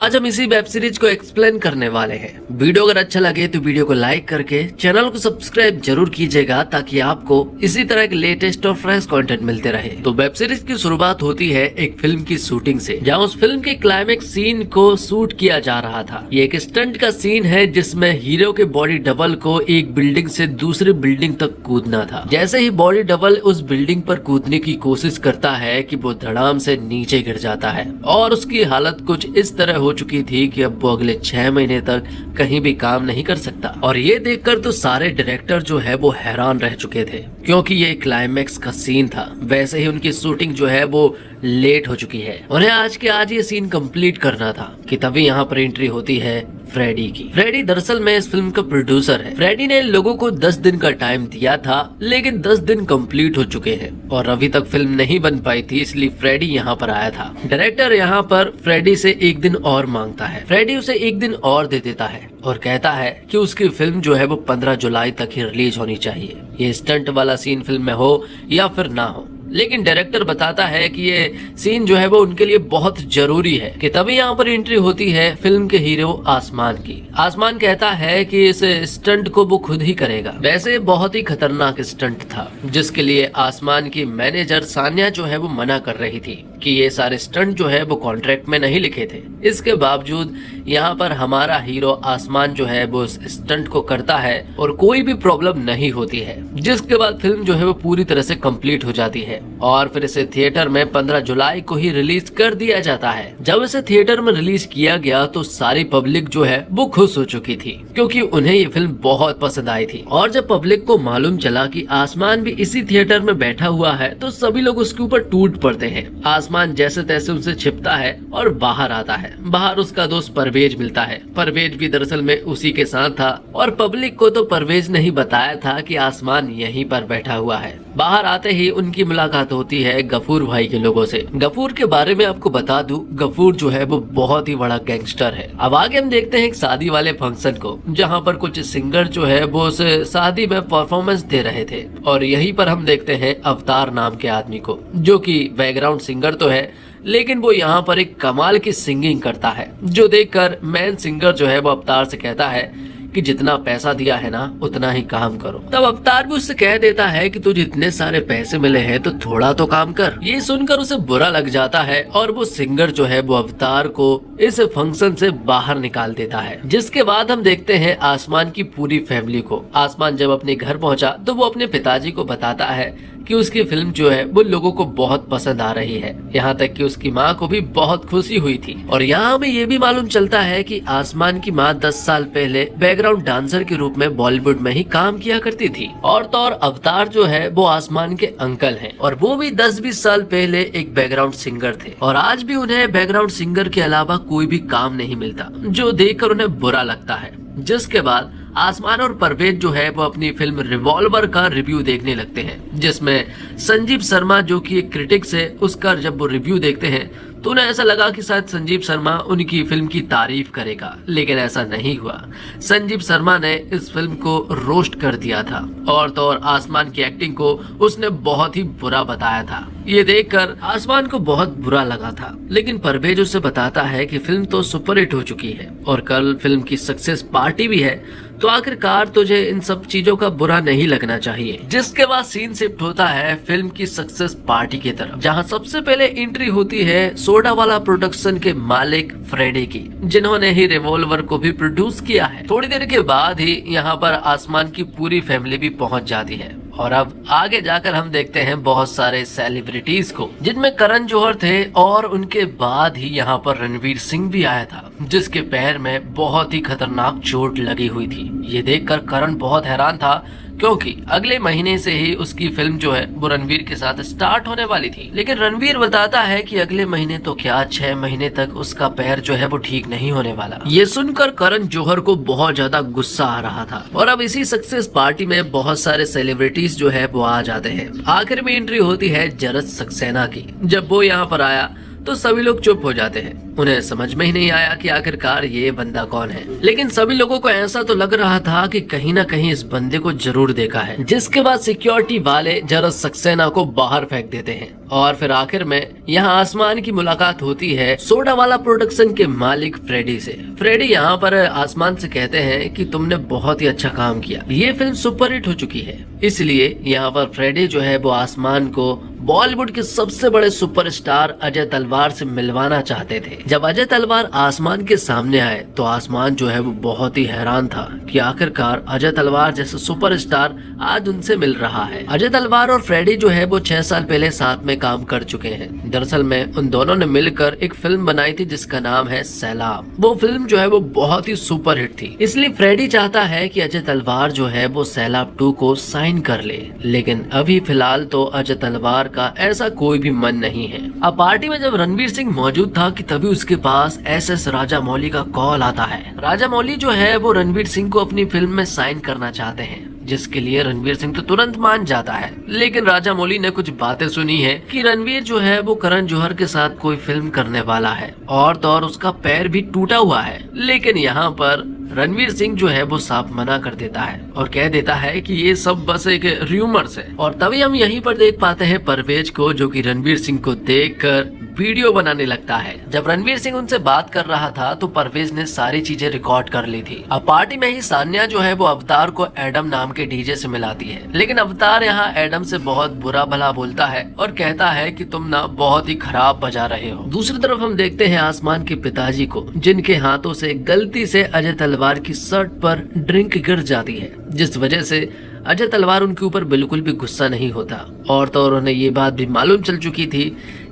आज हम इसी वेब सीरीज को एक्सप्लेन करने वाले हैं। वीडियो अगर अच्छा लगे तो वीडियो को लाइक करके चैनल को सब्सक्राइब जरूर कीजिएगा ताकि आपको इसी तरह के लेटेस्ट और फ्रेश कंटेंट मिलते रहे। तो वेब सीरीज की शुरुआत होती है एक फिल्म की शूटिंग से, जहां उस फिल्म के क्लाइमेक्स सीन को शूट किया जा रहा था। ये एक स्टंट का सीन है जिसमें हीरो के बॉडी डबल को एक बिल्डिंग से दूसरी बिल्डिंग तक कूदना था। जैसे ही बॉडी डबल उस बिल्डिंग पर कूदने की कोशिश करता है कि वो धड़ाम से नीचे गिर जाता है और उसकी हालत कुछ इस तरह हो चुकी थी कि अब वो अगले 6 महीने तक कहीं भी काम नहीं कर सकता। और ये देखकर तो सारे डायरेक्टर जो है वो हैरान रह चुके थे, क्योंकि ये क्लाइमेक्स का सीन था। वैसे ही उनकी शूटिंग जो है वो लेट हो चुकी है। उन्हें आज के आज ये सीन कंप्लीट करना था कि तभी यहाँ पर एंट्री होती है फ्रेडी की। फ्रेडी दरअसल में इस फिल्म का प्रोड्यूसर है। फ्रेडी ने लोगों को 10 दिन का टाइम दिया था, लेकिन 10 दिन कंप्लीट हो चुके हैं और अभी तक फिल्म नहीं बन पाई थी, इसलिए फ्रेडी यहाँ पर आया था। डायरेक्टर यहाँ पर फ्रेडी से एक दिन और मांगता है। फ्रेडी उसे एक दिन और दे देता है और कहता है कि उसकी फिल्म जो है वो 15 जुलाई तक ही रिलीज होनी चाहिए, ये स्टंट वाला सीन फिल्म में हो या फिर ना हो। लेकिन डायरेक्टर बताता है कि ये सीन जो है वो उनके लिए बहुत जरूरी है कि तभी यहाँ पर एंट्री होती है फिल्म के हीरो आसमान की। आसमान कहता है कि इस स्टंट को वो खुद ही करेगा। वैसे बहुत ही खतरनाक स्टंट था, जिसके लिए आसमान की मैनेजर सान्या जो है वो मना कर रही थी कि ये सारे स्टंट जो है वो कॉन्ट्रैक्ट में नहीं लिखे थे। इसके बावजूद यहाँ पर हमारा हीरो आसमान जो है वो स्टंट को करता है और कोई भी प्रॉब्लम नहीं होती है, जिसके बाद फिल्म जो है वो पूरी तरह से कंप्लीट हो जाती है और फिर इसे थिएटर में 15 जुलाई को ही रिलीज कर दिया जाता है। जब इसे थिएटर में रिलीज किया गया तो सारी पब्लिक जो है वो खुश हो चुकी थी, क्योंकि उन्हें ये फिल्म बहुत पसंद आई थी। और जब पब्लिक को मालूम चला कि आसमान भी इसी थिएटर में बैठा हुआ है तो सभी लोग उसके ऊपर टूट पड़ते हैं। आसमान जैसे तैसे उनसे छिपता है और बाहर आता है। बाहर उसका दोस्त परवेज मिलता है। परवेज भी दरअसल में उसी के साथ था और पब्लिक को तो परवेज ने ही बताया था कि आसमान यहीं पर बैठा हुआ है। बाहर आते ही उनकी मुलाकात होती है गफूर भाई के लोगों से। गफूर के बारे में आपको बता दूं, गफूर जो है वो बहुत ही बड़ा गैंगस्टर है। अब आगे हम देखते हैं एक शादी वाले फंक्शन को, जहां पर कुछ सिंगर जो है वो उस शादी में परफॉर्मेंस दे रहे थे और यहीं पर हम देखते हैं अवतार नाम के आदमी को, जो कि बैकग्राउंड सिंगर तो है, लेकिन वो यहाँ पर एक कमाल की सिंगिंग करता है, जो देखकर मेन सिंगर जो है वो अवतार से कहता है कि जितना पैसा दिया है ना उतना ही काम करो। तब अवतार भी उससे कह देता है कि तुझे इतने सारे पैसे मिले हैं तो थोड़ा तो काम कर। ये सुनकर उसे बुरा लग जाता है और वो सिंगर जो है वो अवतार को इस फंक्शन से बाहर निकाल देता है। जिसके बाद हम देखते हैं आसमान की पूरी फैमिली को। आसमान जब अपने घर पहुंचा तो वो अपने पिताजी को बताता है कि उसकी फिल्म जो है वो लोगों को बहुत पसंद आ रही है। यहाँ तक कि उसकी माँ को भी बहुत खुशी हुई थी। और यहाँ हमें ये भी मालूम चलता है कि आसमान की माँ 10 साल पहले बैकग्राउंड डांसर के रूप में बॉलीवुड में ही काम किया करती थी। और तो और अवतार जो है वो आसमान के अंकल हैं और वो भी 10-20 साल पहले एक बैकग्राउंड सिंगर थे और आज भी उन्हें बैकग्राउंड सिंगर के अलावा कोई भी काम नहीं मिलता, जो देखकर उन्हें बुरा लगता है। जिसके बाद आसमान और परवेज जो है वो अपनी फिल्म रिवॉल्वर का रिव्यू देखने लगते हैं, जिसमें संजीव शर्मा जो कि एक क्रिटिक्स है, उसका जब वो रिव्यू देखते हैं तो उन्हें ऐसा लगा कि शायद संजीव शर्मा उनकी फिल्म की तारीफ करेगा, लेकिन ऐसा नहीं हुआ। संजीव शर्मा ने इस फिल्म को रोस्ट कर दिया था और तो और आसमान की एक्टिंग को उसने बहुत ही बुरा बताया था। ये देखकर आसमान को बहुत बुरा लगा था, लेकिन परवेज उसे बताता है कि फिल्म तो सुपरहिट हो चुकी है और कल फिल्म की सक्सेस पार्टी भी है, तो आखिरकार तुझे इन सब चीजों का बुरा नहीं लगना चाहिए। जिसके बाद सीन शिफ्ट होता है फिल्म की सक्सेस पार्टी की तरफ, जहां सबसे पहले एंट्री होती है सोडा वाला प्रोडक्शन के मालिक फ्रेडी की, जिन्होंने ही रिवॉल्वर को भी प्रोड्यूस किया है। थोड़ी देर के बाद ही यहाँ पर आसमान की पूरी फैमिली भी पहुँच जाती है और अब आगे जाकर हम देखते हैं बहुत सारे सेलिब्रिटीज को, जिनमें करण जौहर थे और उनके बाद ही यहाँ पर रणवीर सिंह भी आया था, जिसके पैर में बहुत ही खतरनाक चोट लगी हुई थी। ये देखकर करण बहुत हैरान था, क्योंकि अगले महीने से ही उसकी फिल्म जो है वो रणवीर के साथ स्टार्ट होने वाली थी। लेकिन रणवीर बताता है कि अगले महीने तो क्या 6 महीने तक उसका पैर जो है वो ठीक नहीं होने वाला। ये सुनकर करण जौहर को बहुत ज्यादा गुस्सा आ रहा था और अब इसी सक्सेस पार्टी में बहुत सारे सेलिब्रिटीज जो है वो आ जाते हैं। आखिर में एंट्री होती है जरज सक्सेना की। जब वो यहाँ पर आया तो सभी लोग चुप हो जाते हैं। उन्हें समझ में ही नहीं आया कि आखिरकार ये बंदा कौन है, लेकिन सभी लोगों को ऐसा तो लग रहा था कि कहीं ना कहीं इस बंदे को जरूर देखा है। जिसके बाद सिक्योरिटी वाले जरस सक्सेना को बाहर फेंक देते हैं और फिर आखिर में यहाँ आसमान की मुलाकात होती है सोडा वाला प्रोडक्शन के मालिक फ्रेडी से। फ्रेडी यहाँ पर आसमान से कहते हैं कि तुमने बहुत ही अच्छा काम किया, ये फिल्म सुपरहिट हो चुकी है। इसलिए यहाँ पर फ्रेडी जो है वो आसमान को बॉलीवुड के सबसे बड़े सुपरस्टार अजय तलवार से मिलवाना चाहते थे। जब अजय तलवार आसमान के सामने आए तो आसमान जो है वो बहुत ही हैरान था कि आखिरकार अजय तलवार जैसे सुपरस्टार आज उनसे मिल रहा है। अजय तलवार और फ्रेडी जो है वो 6 साल पहले साथ में काम कर चुके हैं। दरअसल में उन दोनों ने मिलकर एक फिल्म बनाई थी जिसका नाम है सैलाब। वो फिल्म जो है वो बहुत ही सुपरहिट थी, इसलिए फ्रेडी चाहता है कि अजय तलवार जो है वो सैलाब 2 को साइन कर ले। लेकिन अभी फिलहाल तो अजय तलवार का ऐसा कोई भी मन नहीं है। अब पार्टी में जब रणवीर सिंह मौजूद था कि तभी उसके पास एसएस राजामौली का कॉल आता है। राजामौली जो है वो रणवीर सिंह को अपनी फिल्म में साइन करना चाहते हैं, जिसके लिए रणवीर सिंह तो तुरंत मान जाता है। लेकिन राजामौली ने कुछ बातें सुनी है कि रणवीर जो है वो करण जौहर के साथ कोई फिल्म करने वाला है और तो और उसका पैर भी टूटा हुआ है। लेकिन यहाँ पर रणवीर सिंह जो है वो साफ मना कर देता है और कह देता है कि ये सब बस एक र्यूमर्स है। और तभी हम यहीं पर देख पाते हैं परवेज को, जो कि रणवीर सिंह को देखकर वीडियो बनाने लगता है। जब रणवीर सिंह उनसे बात कर रहा था तो परवेज ने सारी चीजें रिकॉर्ड कर ली थी। अब पार्टी में ही सान्या जो है वो अवतार को एडम नाम के डीजे से मिलाती है, लेकिन अवतार यहाँ एडम से बहुत बुरा भला बोलता है और कहता है कि तुम ना बहुत ही खराब बजा रहे हो। दूसरी तरफ हम देखते हैं आसमान के पिताजी को, जिनके हाथों से गलती से अजय तलवार की शर्ट पर ड्रिंक गिर जाती है, जिस वजह से अजय तलवार उनके ऊपर बिल्कुल भी गुस्सा नहीं होता। और तो और उन्हें ये बात भी मालूम चल चुकी थी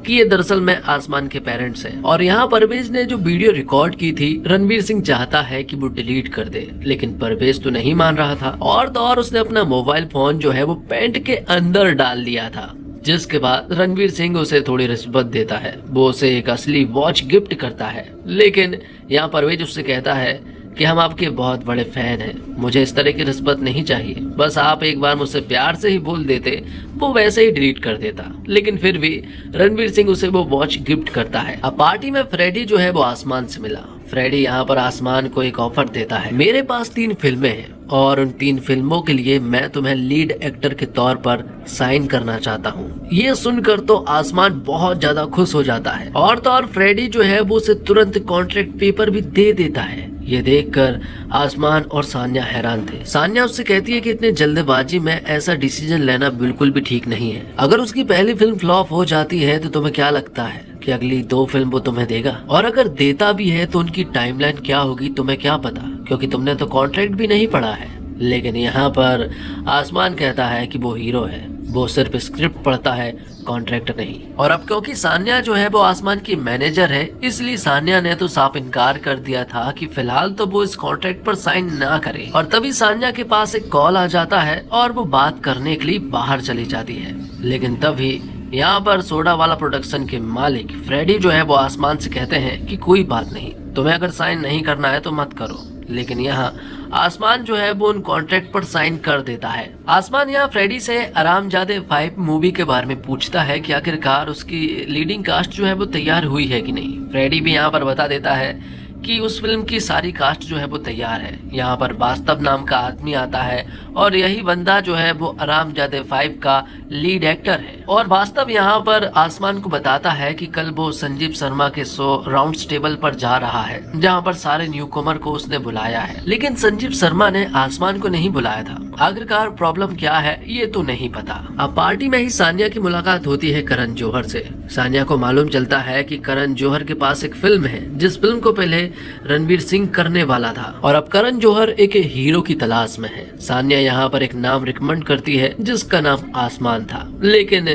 कि ये दरअसल में आसमान के पेरेंट्स हैं। और यहाँ परवेज ने जो वीडियो रिकॉर्ड की थी रणवीर सिंह चाहता है कि वो डिलीट कर दे, लेकिन परवेज तो नहीं मान रहा था। और तो और उसने अपना मोबाइल फोन जो है वो पैंट के अंदर डाल दिया था, जिसके बाद रणवीर सिंह उसे थोड़ी रिश्वत देता है। वो उसे एक असली वॉच गिफ्ट करता है, लेकिन यहाँ परवेज उससे कहता है कि हम आपके बहुत बड़े फैन हैं, मुझे इस तरह की रिश्वत नहीं चाहिए, बस आप एक बार मुझसे प्यार से ही बोल देते, वो वैसे ही डिलीट कर देता। लेकिन फिर भी रणवीर सिंह उसे वो वॉच गिफ्ट करता है। अब पार्टी में फ्रेडी जो है वो आसमान से मिला। फ्रेडी यहाँ पर आसमान को एक ऑफर देता है, मेरे पास 3 फिल्में हैं और उन 3 फिल्मों के लिए मैं तुम्हें लीड एक्टर के तौर पर साइन करना चाहता हूँ। ये सुनकर तो आसमान बहुत ज्यादा खुश हो जाता है और तो और फ्रेडी जो है वो उसे तुरंत कॉन्ट्रैक्ट पेपर भी दे देता है। ये देखकर आसमान और सान्या हैरान थे। सान्या उससे कहती है कि इतनी जल्दबाजी में ऐसा डिसीजन लेना बिल्कुल भी ठीक नहीं है। अगर उसकी पहली फिल्म फ्लॉप हो जाती है तो तुम्हें क्या लगता है कि अगली 2 फिल्म वो तुम्हें देगा? और अगर देता भी है तो उनकी टाइमलाइन क्या होगी तुम्हें क्या पता, क्योंकि तुमने तो कॉन्ट्रैक्ट भी नहीं पढ़ा है। लेकिन यहाँ पर आसमान कहता है कि वो हीरो है, वो सिर्फ स्क्रिप्ट पढ़ता है, कॉन्ट्रैक्ट नहीं। और अब क्योंकि सान्या जो है वो आसमान की मैनेजर है, इसलिए सान्या ने तो साफ इनकार कर दिया था कि फिलहाल तो वो इस कॉन्ट्रैक्ट पर साइन ना करे। और तभी सान्या के पास एक कॉल आ जाता है और वो बात करने के लिए बाहर चली जाती है। लेकिन तभी यहाँ पर सोडा वाला प्रोडक्शन के मालिक फ्रेडी जो है वो आसमान से कहते हैं कि कोई बात नहीं, तुम्हें अगर साइन नहीं करना है तो मत करो। लेकिन यहाँ आसमान जो है वो उन कॉन्ट्रैक्ट पर साइन कर देता है। आसमान यहाँ फ्रेडी से हरामजादे 5 मूवी के बारे में पूछता है कि आखिरकार उसकी लीडिंग कास्ट जो है वो तैयार हुई है कि नहीं। फ्रेडी भी यहाँ पर बता देता है कि उस फिल्म की सारी कास्ट जो है वो तैयार है। यहाँ पर वास्तव नाम का आदमी आता है और यही बंदा जो है वो हरामजादे 5 का लीड एक्टर है। और वास्तव यहाँ पर आसमान को बताता है कि कल वो संजीव शर्मा के शो राउंड टेबल पर जा रहा है, जहाँ पर सारे न्यूकमर को उसने बुलाया है। लेकिन संजीव शर्मा ने आसमान को नहीं बुलाया था। आखिरकार प्रॉब्लम क्या है ये तो नहीं पता। अब पार्टी में ही सान्या की मुलाकात होती है करण जौहर से। सान्या को मालूम चलता है कि करण जौहर के पास एक फिल्म है, जिस फिल्म को पहले रणवीर सिंह करने वाला था और अब करण जौहर एक हीरो की तलाश में है। सान्या यहाँ पर एक नाम रिकमेंड करती है जिसका नाम आसमान था। लेकिन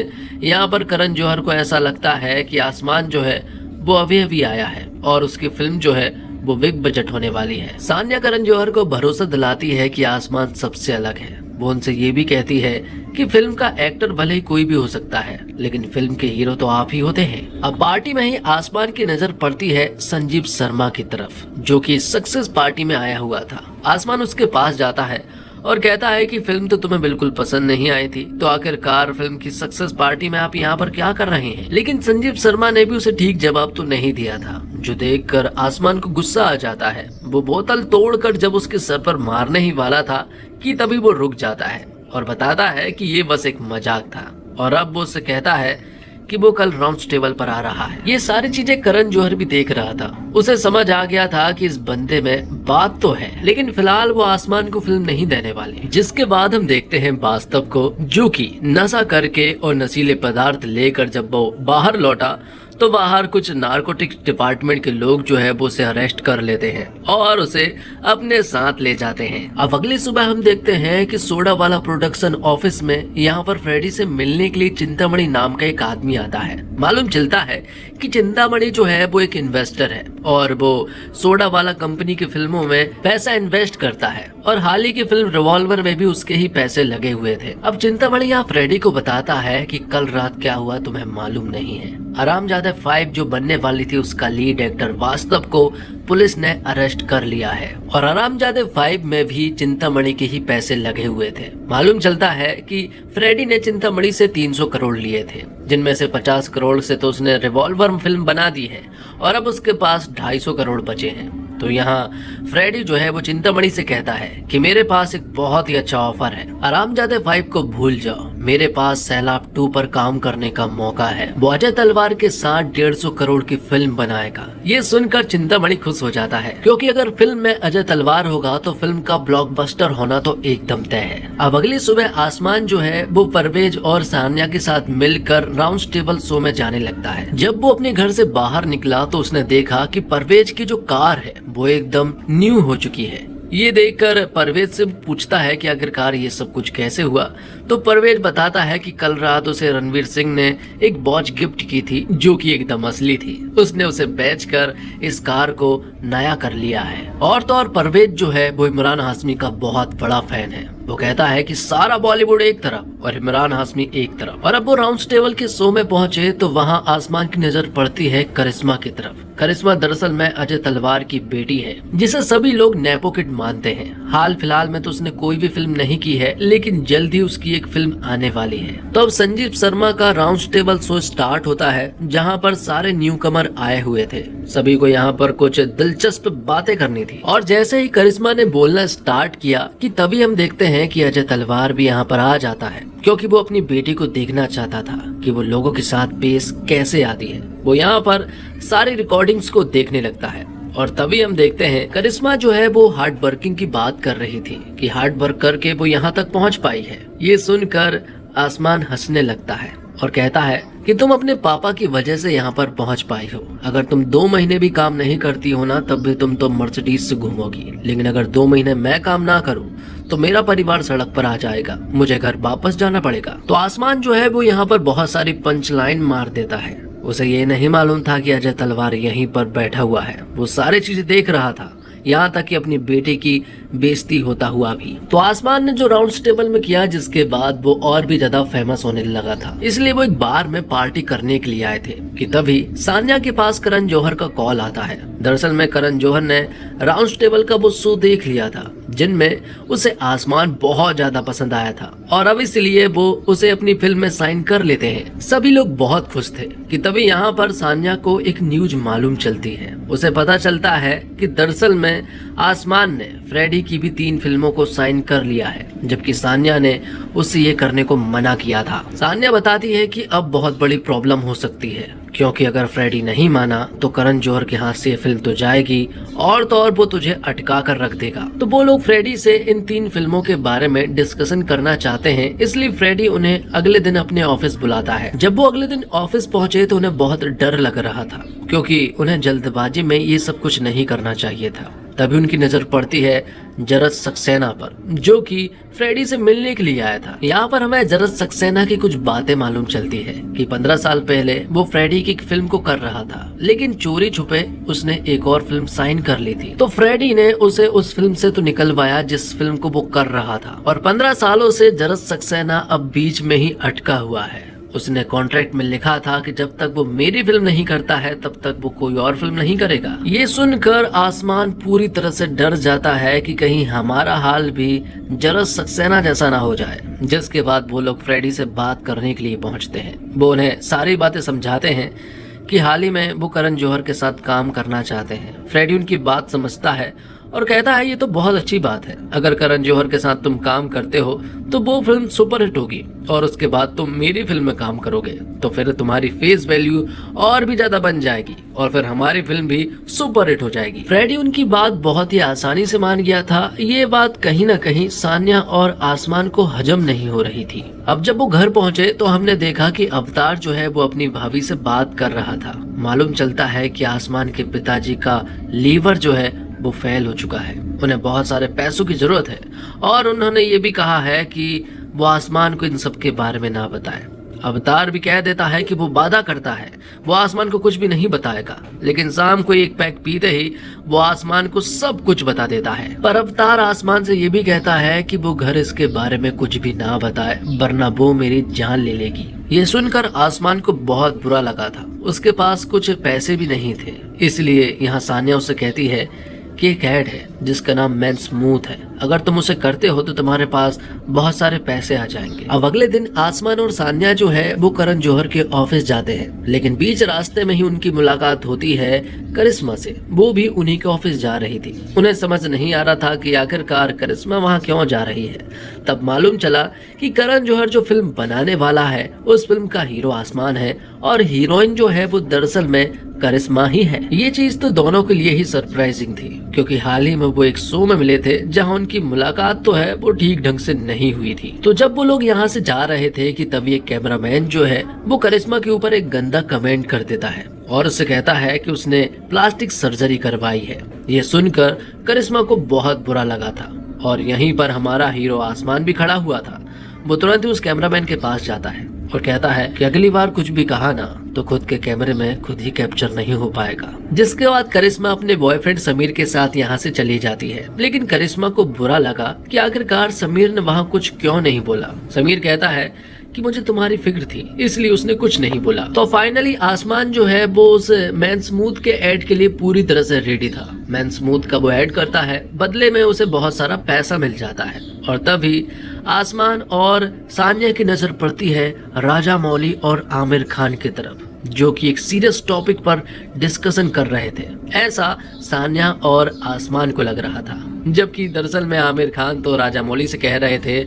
यहाँ पर करण जौहर को ऐसा लगता है कि आसमान जो है वो अभी आया है और उसकी फिल्म जो है वो बिग बजट होने वाली है। सान्या करण जौहर को भरोसा दिलाती है कि आसमान सबसे अलग है। वो उनसे ये भी कहती है कि फिल्म का एक्टर भले ही कोई भी हो सकता है, लेकिन फिल्म के हीरो तो आप ही होते हैं। अब पार्टी में ही आसमान की नजर पड़ती है संजीव शर्मा की तरफ, जो कि सक्सेस पार्टी में आया हुआ था। आसमान उसके पास जाता है और कहता है कि फिल्म तो तुम्हें बिल्कुल पसंद नहीं आई थी, तो आखिरकार फिल्म की सक्सेस पार्टी में आप यहाँ पर क्या कर रहे हैं। लेकिन संजीव शर्मा ने भी उसे ठीक जवाब तो नहीं दिया था, जो देखकर आसमान को गुस्सा आ जाता है। वो बोतल तोड़कर जब उसके सर पर मारने ही वाला था कि तभी वो रुक जाता है और बताता है कि ये बस एक मजाक था, और अब वो उससे कहता है कि वो कल राउंड टेबल पर आ रहा है। ये सारी चीजें करण जौहर भी देख रहा था। उसे समझ आ गया था कि इस बंदे में बात तो है, लेकिन फिलहाल वो आसमान को फिल्म नहीं देने वाले। जिसके बाद हम देखते हैं वास्तव को, जो कि नशा करके और नशीले पदार्थ लेकर जब वो बाहर लौटा तो बाहर कुछ नारकोटिक्स डिपार्टमेंट के लोग जो है वो उसे अरेस्ट कर लेते हैं और उसे अपने साथ ले जाते हैं। अब अगली सुबह हम देखते हैं कि सोडा वाला प्रोडक्शन ऑफिस में यहाँ पर फ्रेडी से मिलने के लिए चिंतामणि नाम का एक आदमी आता है। मालूम चलता है कि चिंतामणि जो है वो एक इन्वेस्टर है और वो सोडा वाला कंपनी की फिल्मों में पैसा इन्वेस्ट करता है, और हाल ही की फिल्म रिवॉल्वर में भी उसके ही पैसे लगे हुए थे। अब चिंतामणि यहाँ फ्रेडी को बताता है कि कल रात क्या हुआ तुम्हें मालूम नहीं है। हरामजादा 5 जो बनने वाली थी उसका लीड एक्टर वास्तव को पुलिस ने अरेस्ट कर लिया है, और हरामजादे 5 में भी चिंतामणि के ही पैसे लगे हुए थे। मालूम चलता है कि फ्रेडी ने चिंतामणि से 300 करोड़ लिए थे, जिनमें से 50 करोड़ से तो उसने रिवॉल्वर फिल्म बना दी है और अब उसके पास 250 करोड़ बचे हैं। तो यहाँ फ्रेडी जो है वो चिंतामणि से कहता है कि मेरे पास एक बहुत ही अच्छा ऑफर है, हरामजादे 5 को भूल जाओ, मेरे पास सैलाब 2 पर काम करने का मौका है। वो अजय तलवार के साथ 150 करोड़ की फिल्म बनाएगा। ये सुनकर चिंतामणि खुश हो जाता है, क्योंकि अगर फिल्म में अजय तलवार होगा तो फिल्म का ब्लॉकबस्टर होना तो एकदम तय है। अब अगली सुबह आसमान जो है वो परवेज और सान्या के साथ मिलकर राउंड टेबल शो में जाने लगता है। जब वो अपने घर से बाहर निकला तो उसने देखा कि परवेज की जो कार है वो एकदम न्यू हो चुकी है। ये देखकर परवेज से पूछता है कि आखिरकार ये सब कुछ कैसे हुआ, तो परवेज बताता है कि कल रात उसे रणवीर सिंह ने एक वॉच गिफ्ट की थी जो कि एकदम असली थी। उसने उसे बेचकर इस कार को नया कर लिया है। और तो और परवेज जो है वो इमरान हाशमी का बहुत बड़ा फैन है। वो कहता है कि सारा बॉलीवुड एक तरफ और इमरान हाशमी एक तरफ। और अब वो राउंड टेबल के शो में पहुंचे तो वहाँ आसमान की नजर पड़ती है करिश्मा की तरफ। करिश्मा दरअसल में अजय तलवार की बेटी है, जिसे सभी लोग नेपो किड मानते हैं। हाल फिलहाल में तो उसने कोई भी फिल्म नहीं की है, लेकिन जल्द ही उसकी एक फिल्म आने वाली है। तो अब संजीव शर्मा का राउंड टेबल शो स्टार्ट होता है, जहाँ पर सारे न्यू कमर आए हुए थे। सभी को यहाँ पर कुछ दिलचस्प बातें करनी थी, और जैसे ही करिश्मा ने बोलना स्टार्ट किया कि तभी हम देखते हैं कि अजय तलवार भी यहाँ पर आ जाता है, क्योंकि वो अपनी बेटी को देखना चाहता था कि वो लोगों के साथ पेश कैसे आती है। वो यहाँ पर सारी रिकॉर्डिंग्स को देखने लगता है, और तभी हम देखते हैं करिश्मा जो है वो हार्ड वर्किंग की बात कर रही थी कि हार्ड वर्क करके वो यहाँ तक पहुँच पाई है। ये सुनकर आसमान हंसने लगता है और कहता है कि तुम अपने पापा की वजह से यहाँ पर पहुँच पाई हो। अगर तुम 2 महीने भी काम नहीं करती हो ना, तब भी तुम तो मर्सिडीज से घूमोगी, लेकिन अगर 2 महीने मैं काम ना करूँ तो मेरा परिवार सड़क पर आ जाएगा, मुझे घर वापस जाना पड़ेगा। तो आसमान जो है वो यहाँ पर बहुत सारी पंच लाइन मार देता है। उसे ये नहीं मालूम था कि अजय तलवार यहीं पर बैठा हुआ है। वो सारी चीजें देख रहा था, यहाँ तक कि अपनी बेटे की बेइज्जती होता हुआ भी। तो आसमान ने जो राउंड टेबल में किया, जिसके बाद वो और भी ज्यादा फेमस होने लगा था, इसलिए वो एक बार में पार्टी करने के लिए आए थे कि तभी सान्या के पास करण जौहर का कॉल आता है। दरअसल में करण जौहर ने राउंड टेबल का वो शो देख लिया था, जिनमें उसे आसमान बहुत ज्यादा पसंद आया था, और अब इसलिए वो उसे अपनी फिल्म में साइन कर लेते हैं। सभी लोग बहुत खुश थे कि तभी यहाँ पर सान्या को एक न्यूज मालूम चलती है। उसे पता चलता है कि दरअसल में आसमान ने फ्रेडी की भी 3 फिल्मों को साइन कर लिया है, जबकि सान्या ने उससे ये करने को मना किया था। सान्या बताती है कि अब बहुत बड़ी प्रॉब्लम हो सकती है, क्योंकि अगर फ्रेडी नहीं माना तो करण जौहर के हाथ से ये फिल्म तो जाएगी, और तो और वो तुझे अटका कर रख देगा। तो वो लोग फ्रेडी से इन 3 फिल्मों के बारे में डिस्कशन करना चाहते हैं, इसलिए फ्रेडी उन्हें अगले दिन अपने ऑफिस बुलाता है। जब वो अगले दिन ऑफिस पहुंचे तो उन्हें बहुत डर लग रहा था, क्योंकि उन्हें जल्दबाजी में ये सब कुछ नहीं करना चाहिए था। तभी उनकी नजर पड़ती है जरद सक्सेना पर, जो कि फ्रेडी से मिलने के लिए आया था। यहाँ पर हमें जरद सक्सेना की कुछ बातें मालूम चलती है कि 15 साल पहले वो फ्रेडी की एक फिल्म को कर रहा था, लेकिन चोरी छुपे उसने एक और फिल्म साइन कर ली थी। तो फ्रेडी ने उसे उस फिल्म से तो निकलवाया जिस फिल्म को वो कर रहा था, और 15 सालों से जरद सक्सेना अब बीच में ही अटका हुआ है। उसने कॉन्ट्रैक्ट में लिखा था कि जब तक वो मेरी फिल्म नहीं करता है तब तक वो कोई और फिल्म नहीं करेगा। ये सुनकर आसमान पूरी तरह से डर जाता है कि कहीं हमारा हाल भी जरस सक्सेना जैसा ना हो जाए। जिसके बाद वो लोग फ्रेडी से बात करने के लिए पहुंचते हैं। वो उन्हें सारी बातें समझाते हैं कि हाल ही में वो करण जौहर के साथ काम करना चाहते हैं। फ्रेडी उनकी बात समझता है और कहता है ये तो बहुत अच्छी बात है, अगर करण जौहर के साथ तुम काम करते हो तो वो फिल्म सुपरहिट होगी और उसके बाद तुम मेरी फिल्म में काम करोगे तो फिर तुम्हारी फेस वैल्यू और भी ज्यादा बन जाएगी और फिर हमारी फिल्म भी सुपरहिट हो जाएगी। फ्रेडी उनकी बात बहुत ही आसानी से मान गया था। ये बात कहीं न कहीं सान्या और आसमान को हजम नहीं हो रही थी। अब जब वो घर पहुंचे तो हमने देखा कि अवतार जो है वो अपनी भाभी से बात कर रहा था। मालूम चलता है कि आसमान के पिताजी का लीवर जो है वो फेल हो चुका है, उन्हें बहुत सारे पैसों की जरूरत है और उन्होंने ये भी कहा है कि वो आसमान को इन सब के बारे में ना बताए। अवतार भी कह देता है कि वो वादा करता है वो आसमान को कुछ भी नहीं बताएगा, लेकिन शाम को एक पैक पीते ही वो आसमान को सब कुछ बता देता है। पर अवतार आसमान से ये भी कहता है कि वो घर इसके बारे में कुछ भी ना बताए वरना वो मेरी जान ले लेगी। ये सुनकर आसमान को बहुत बुरा लगा था। उसके पास कुछ पैसे भी नहीं थे, इसलिए यहाँ सान्या उसे कहती है कि एक ऐड है जिसका नाम मैन स्मूथ है, अगर तुम उसे करते हो तो तुम्हारे पास बहुत सारे पैसे आ जाएंगे। अब अगले दिन आसमान और सान्या जो है वो करण जौहर के ऑफिस जाते हैं, लेकिन बीच रास्ते में ही उनकी मुलाकात होती है करिश्मा से। वो भी उन्हीं के ऑफिस जा रही थी। उन्हें समझ नहीं आ रहा था कि आखिरकार करिश्मा वहाँ क्यों जा रही है। तब मालूम चला कि करण जौहर जो फिल्म बनाने वाला है उस फिल्म का हीरो आसमान है और हीरोइन जो है वो दरअसल में करिश्मा ही है। ये चीज तो दोनों के लिए ही सरप्राइजिंग थी, क्योंकि हाल ही में वो एक शो में मिले थे जहां उनकी मुलाकात तो है वो ठीक ढंग से नहीं हुई थी। तो जब वो लोग यहाँ से जा रहे थे कि तभी एक कैमरामैन जो है वो करिश्मा के ऊपर एक गंदा कमेंट कर देता है और उससे कहता है कि उसने प्लास्टिक सर्जरी करवाई है। ये सुनकर करिश्मा को बहुत बुरा लगा था और यहीं पर हमारा हीरो आसमान भी खड़ा हुआ था। वो तुरंत ही उस कैमरामैन के पास जाता है और कहता है कि अगली बार कुछ भी कहा ना तो खुद के कैमरे में खुद ही कैप्चर नहीं हो पाएगा। जिसके बाद करिश्मा अपने बॉयफ्रेंड समीर के साथ यहाँ से चली जाती है, लेकिन करिश्मा को बुरा लगा कि आखिरकार समीर ने वहाँ कुछ क्यों नहीं बोला। समीर कहता है कि मुझे तुम्हारी फिक्र थी इसलिए उसने कुछ नहीं बोला। तो फाइनली आसमान जो है वो उस मैन स्मूथ के ऐड के लिए पूरी तरह से रेडी था। मैन स्मूथ का वो ऐड करता है, बदले में उसे बहुत सारा पैसा मिल जाता है और तभी आसमान और सान्या की नजर पड़ती है राजा मौली और आमिर खान की तरफ, जो कि एक सीरियस टॉपिक पर डिस्कशन कर रहे थे। ऐसा सान्या और आसमान को लग रहा था, जबकि दरअसल में आमिर खान तो राजा मौली से कह रहे थे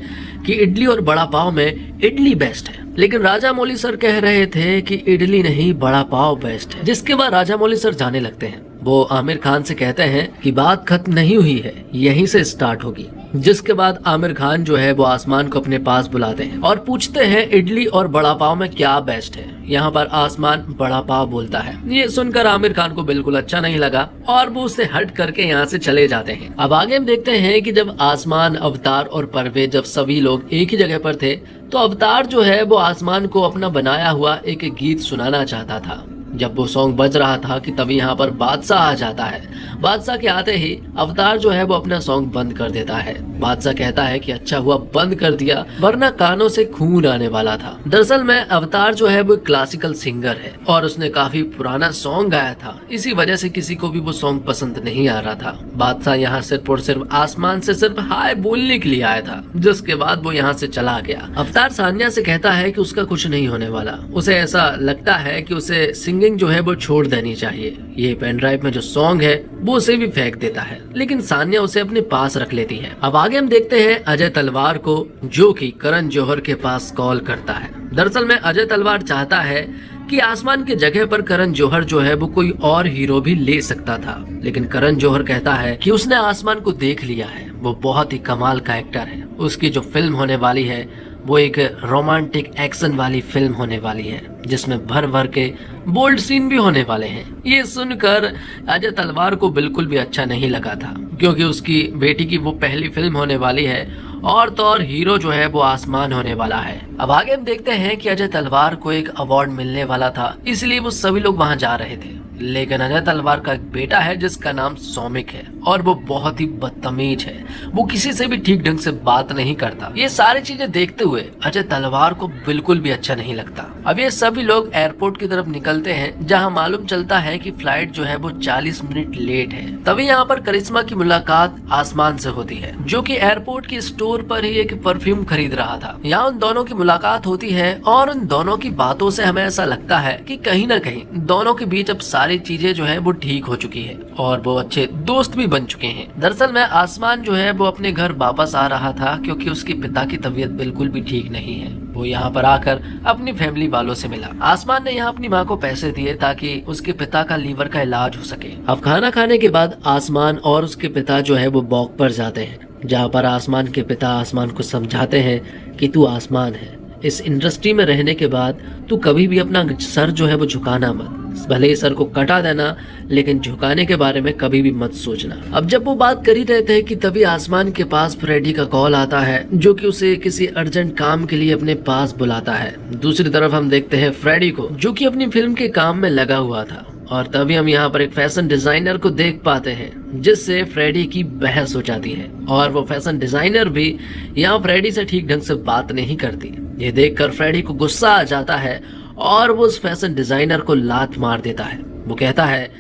कि इडली और बड़ा पाव में इडली बेस्ट है, लेकिन राजा मौली सर कह रहे थे कि इडली नहीं बड़ा पाव बेस्ट है। जिसके बाद राजा मौली सर जाने लगते हैं। वो आमिर खान से कहते हैं कि बात खत्म नहीं हुई है, यहीं से स्टार्ट होगी। जिसके बाद आमिर खान जो है वो आसमान को अपने पास बुलाते हैं और पूछते हैं इडली और बड़ा पाव में क्या बेस्ट है। यहाँ पर आसमान बड़ा पाव बोलता है। ये सुनकर आमिर खान को बिल्कुल अच्छा नहीं लगा और वो उससे हट करके यहाँ से चले जाते हैं। अब आगे हम देखते हैं कि जब आसमान, अवतार और परवेज जब सभी लोग एक ही जगह पर थे तो अवतार जो है वो आसमान को अपना बनाया हुआ एक गीत सुनाना चाहता था। जब वो सॉन्ग बज रहा था कि तभी यहाँ पर बादशाह आ जाता है। बादशाह के आते ही अवतार जो है वो अपना सॉन्ग बंद कर देता है। बादशाह कहता है कि अच्छा हुआ बंद कर दिया वरना कानों से खून आने वाला था। दरअसल में अवतार जो है वो क्लासिकल सिंगर है और उसने काफी पुराना सॉन्ग गाया था, इसी वजह से किसी को भी वो सॉन्ग पसंद नहीं आ रहा था। बादशाह यहाँ सिर्फ और सिर्फ आसमान से सिर्फ हाय बोलने के लिए आया था, जिसके बाद वो यहाँ से चला गया। अवतार सान्या से कहता है कि उसका कुछ नहीं होने वाला। उसे ऐसा लगता है कि उसे सिंगिंग जो है वो छोड़ देनी चाहिए। ये पेन ड्राइव में जो सॉन्ग है वो उसे भी फेंक देता है, लेकिन सान्या उसे अपने पास रख लेती है। अब आगे हम देखते हैं अजय तलवार को, जो कि करण जौहर के पास कॉल करता है। दरअसल में अजय तलवार चाहता है कि आसमान की जगह पर करण जौहर जो है वो कोई और हीरो भी ले सकता था, लेकिन करण जौहर कहता है कि उसने आसमान को देख लिया है, वो बहुत ही कमाल का एक्टर है। उसकी जो फिल्म होने वाली है वो एक रोमांटिक एक्शन वाली फिल्म होने वाली है, जिसमें भर भर के बोल्ड सीन भी होने वाले हैं। ये सुनकर अजय तलवार को बिल्कुल भी अच्छा नहीं लगा था, क्योंकि उसकी बेटी की वो पहली फिल्म होने वाली है और तो और हीरो जो है वो आसमान होने वाला है। अब आगे हम देखते हैं कि अजय तलवार को एक अवार्ड मिलने वाला था, इसलिए वो सभी लोग वहां जा रहे थे, लेकिन अजय तलवार का एक बेटा है जिसका नाम सौमिक है और वो बहुत ही बदतमीज है। वो किसी से भी ठीक ढंग से बात नहीं करता। ये सारी चीजें देखते हुए अजय तलवार को बिल्कुल भी अच्छा नहीं लगता। अब ये सभी लोग एयरपोर्ट की तरफ निकलते हैं जहाँ मालूम चलता है कि फ्लाइट जो है वो 40 मिनट लेट है। तभी यहाँ पर करिश्मा की मुलाकात आसमान से होती है, जो कि एयरपोर्ट के स्टोर पर ही एक परफ्यूम खरीद रहा था। यहाँ उन दोनों की मुलाकात होती है और उन दोनों की बातों से हमें ऐसा लगता है कि कहीं न कहीं दोनों के बीच अब सारी चीजें जो है वो ठीक हो चुकी है और वो अच्छे दोस्त भी बन चुके हैं। दरअसल में आसमान जो है वो अपने घर वापस आ रहा था क्योंकि उसके पिता की तबीयत बिल्कुल भी ठीक नहीं है। वो यहाँ पर आकर अपनी फैमिली वालों से मिला। आसमान ने यहाँ अपनी माँ को पैसे दिए ताकि उसके पिता का लीवर का इलाज हो सके। अब खाना खाने के बाद आसमान और उसके पिता जो है वो वॉक पर जाते हैं, जहाँ पर आसमान के पिता आसमान को समझाते हैं कि तू आसमान है, इस इंडस्ट्री में रहने के बाद तू कभी भी अपना सर जो है वो झुकाना मत। भले ही सर को कटा देना, लेकिन झुकाने के बारे में कभी भी मत सोचना। अब जब वो बात कर ही रहे थे कि तभी आसमान के पास फ्रेडी का कॉल आता है, जो कि उसे किसी अर्जेंट काम के लिए अपने पास बुलाता है। दूसरी तरफ हम देखते हैं फ्रेडी को, जो कि अपनी फिल्म के काम में लगा हुआ था। और तभी हम यहाँ पर एक फैशन डिजाइनर को देख पाते हैं, जिससे फ्रेडी की बहस हो जाती है और वो फैशन डिजाइनर भी यहाँ फ्रेडी से ठीक ढंग से बात नहीं करती। ये देखकर फ्रेडी को गुस्सा आ जाता है और वो उस फैशन डिजाइनर को लात मार देता है। वो कहता है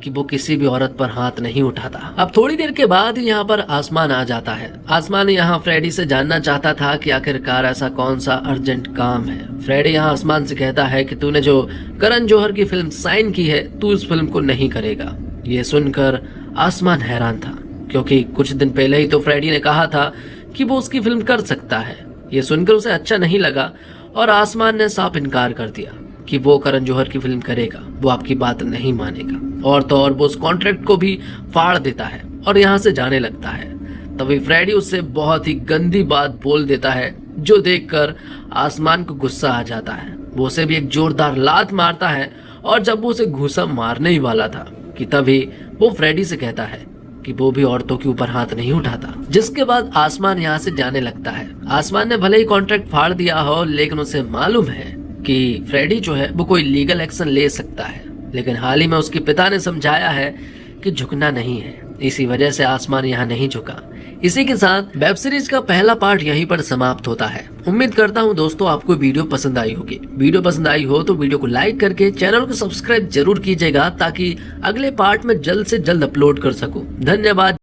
कि वो किसी भी औरत पर हाथ नहीं उठाता। अब थोड़ी देर के बाद यहाँ पर आसमान आ जाता है। आसमान यहाँ फ्रेडी से जानना चाहता था कि आखिरकार ऐसा कौन सा अर्जेंट काम है। फ्रेडी यहाँ आसमान से कहता है कि तूने जो करण जौहर की फिल्म साइन की है, तू इस फिल्म को नहीं करेगा। ये सुनकर आसमान हैरान था, क्योंकि कुछ दिन पहले ही तो फ्रेडी ने कहा था कि वो उसकी फिल्म कर सकता है। ये सुनकर उसे अच्छा नहीं लगा और आसमान ने साफ इनकार कर दिया कि वो करण जौहर की फिल्म करेगा, वो आपकी बात नहीं मानेगा। और तो और वो उस कॉन्ट्रैक्ट को भी फाड़ देता है और यहाँ से जाने लगता है। तभी फ्रेडी उससे बहुत ही गंदी बात बोल देता है, जो देखकर आसमान को गुस्सा आ जाता है। वो उसे भी एक जोरदार लात मारता है और जब वो उसे घूसा मारने ही वाला था कि तभी वो फ्रेडी से कहता है कि वो भी औरतों के ऊपर हाथ नहीं उठाता। जिसके बाद आसमान यहाँ से जाने लगता है। आसमान ने भले ही कॉन्ट्रैक्ट फाड़ दिया हो, लेकिन उसे मालूम है कि फ्रेडी जो है वो कोई लीगल एक्शन ले सकता है, लेकिन हाल ही में उसके पिता ने समझाया है कि झुकना नहीं है। इसी वजह से आसमान यहाँ नहीं झुका। इसी के साथ वेब सीरीज का पहला पार्ट यहीं पर समाप्त होता है। उम्मीद करता हूँ दोस्तों आपको वीडियो पसंद आई होगी। वीडियो पसंद आई हो तो वीडियो को लाइक करके चैनल को सब्सक्राइब जरूर कीजिएगा, ताकि अगले पार्ट में जल्द से जल्द अपलोड कर सकूं। धन्यवाद।